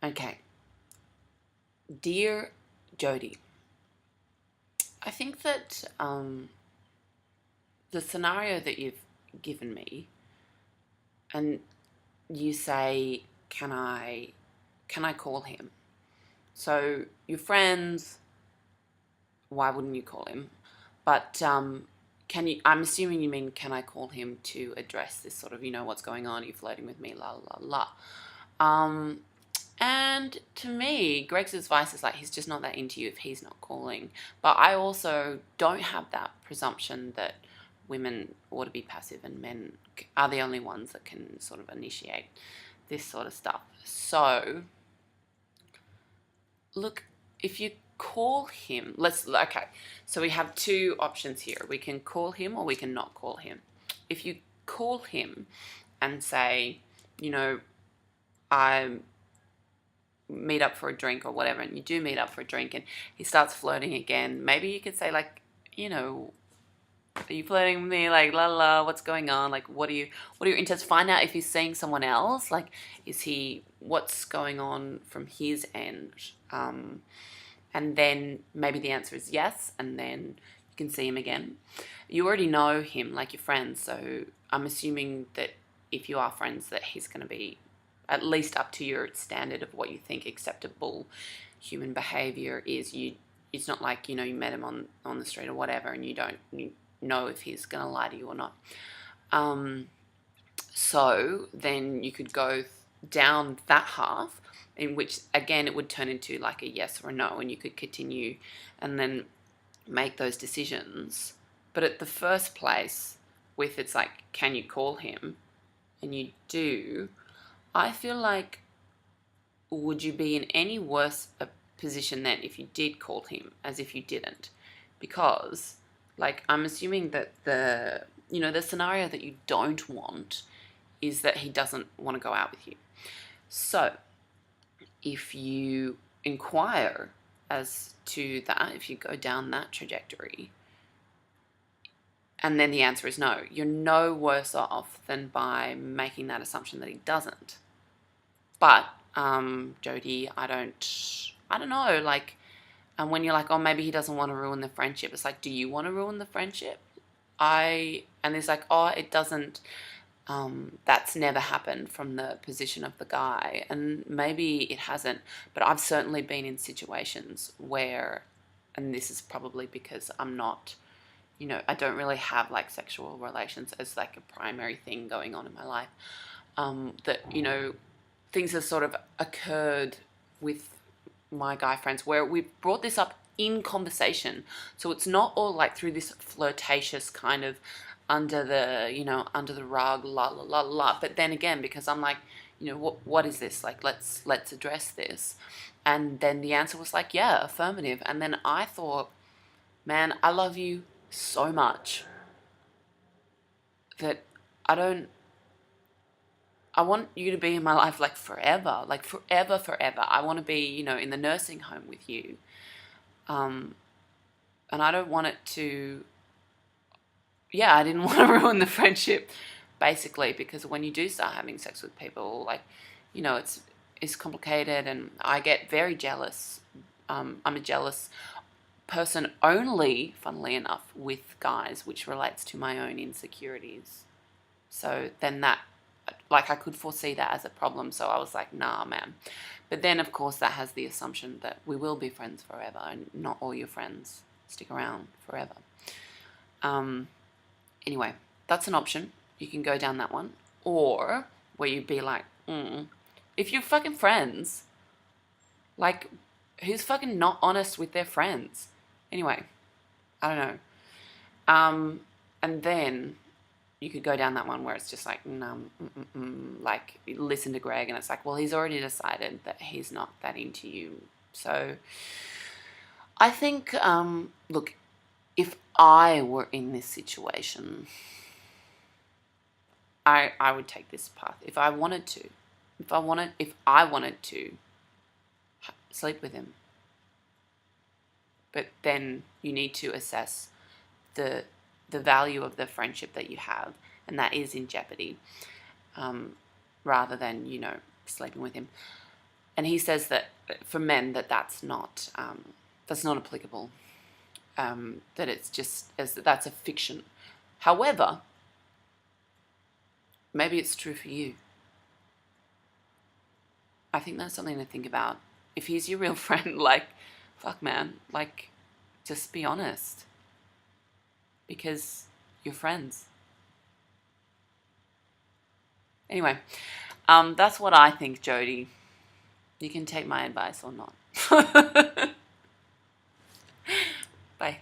Okay. Dear Jodi, I think that the scenario that you've given me, and you say, can I call him? So you're friends. Why wouldn't you call him? But can you? I'm assuming you mean, can I call him to address this sort of, what's going on? Are you flirting with me? La la la. Um, And to me, Greg's advice is like, he's just not that into you if he's not calling. But I also don't have that presumption that women ought to be passive and men are the only ones that can sort of initiate this sort of stuff. So, look, if you call him, okay, so we have two options here. We can call him or we can not call him. If you call him and say, I meet up for a drink or whatever, and you do meet up for a drink and he starts flirting again, maybe you could say, like, are you flirting with me? Like, la la, what's going on? Like, what are your interests? Find out if he's seeing someone else. Like, what's going on from his end? And then maybe the answer is yes, and then you can see him again. You already know him, like, you're friends, so I'm assuming that if you are friends that he's going to be at least up to your standard of what you think acceptable human behavior is. It's not like, you met him on the street or whatever, and you know if he's going to lie to you or not. So then you could go down that half, in which, again, it would turn into like a yes or a no, and you could continue and then make those decisions. But at the first place, with it's like, can you call him? And you do, I feel like, would you be in any worse a position then if you did call him as if you didn't? Because, like, I'm assuming that the scenario that you don't want is that he doesn't want to go out with you. So if you inquire as to that, if you go down that trajectory, and then the answer is no, you're no worse off than by making that assumption that he doesn't. But Jodi, I don't know, like, and when you're like, oh, maybe he doesn't want to ruin the friendship, it's like, do you want to ruin the friendship? And it's like, oh, it doesn't, that's never happened from the position of the guy, and maybe it hasn't, but I've certainly been in situations where, and this is probably because I'm not, I don't really have like sexual relations as like a primary thing going on in my life, that, things have sort of occurred with my guy friends where we've brought this up in conversation. So it's not all like through this flirtatious kind of under the rug, la la la la. But then again, because I'm like, what is this? Like, let's address this. And then the answer was like, yeah, affirmative. And then I thought, man, I love you so much that I want you to be in my life like forever, forever. I want to be, in the nursing home with you. And I don't want it to, I didn't want to ruin the friendship, basically, because when you do start having sex with people, like, it's complicated, and I get very jealous. I'm a jealous person only, funnily enough, with guys, which relates to my own insecurities. So then that, like, I could foresee that as a problem, so I was like, nah, man. But then, of course, that has the assumption that we will be friends forever, and not all your friends stick around forever. Anyway, that's an option. You can go down that one. Or where you'd be like, if you're fucking friends, like, who's fucking not honest with their friends? Anyway, I don't know. And then you could go down that one where it's just like, like, listen to Greg, and it's like, well, he's already decided that he's not that into you. So I think, look, if I were in this situation, I would take this path. If I wanted to sleep with him. But then you need to assess the value of the friendship that you have, and that is in jeopardy, rather than, sleeping with him. And he says that for men that's not applicable. That it's just that's a fiction. However, maybe it's true for you. I think that's something to think about. If he's your real friend, like, fuck, man, like, just be honest, because you're friends. Anyway, that's what I think, Jodi. You can take my advice or not. Bye.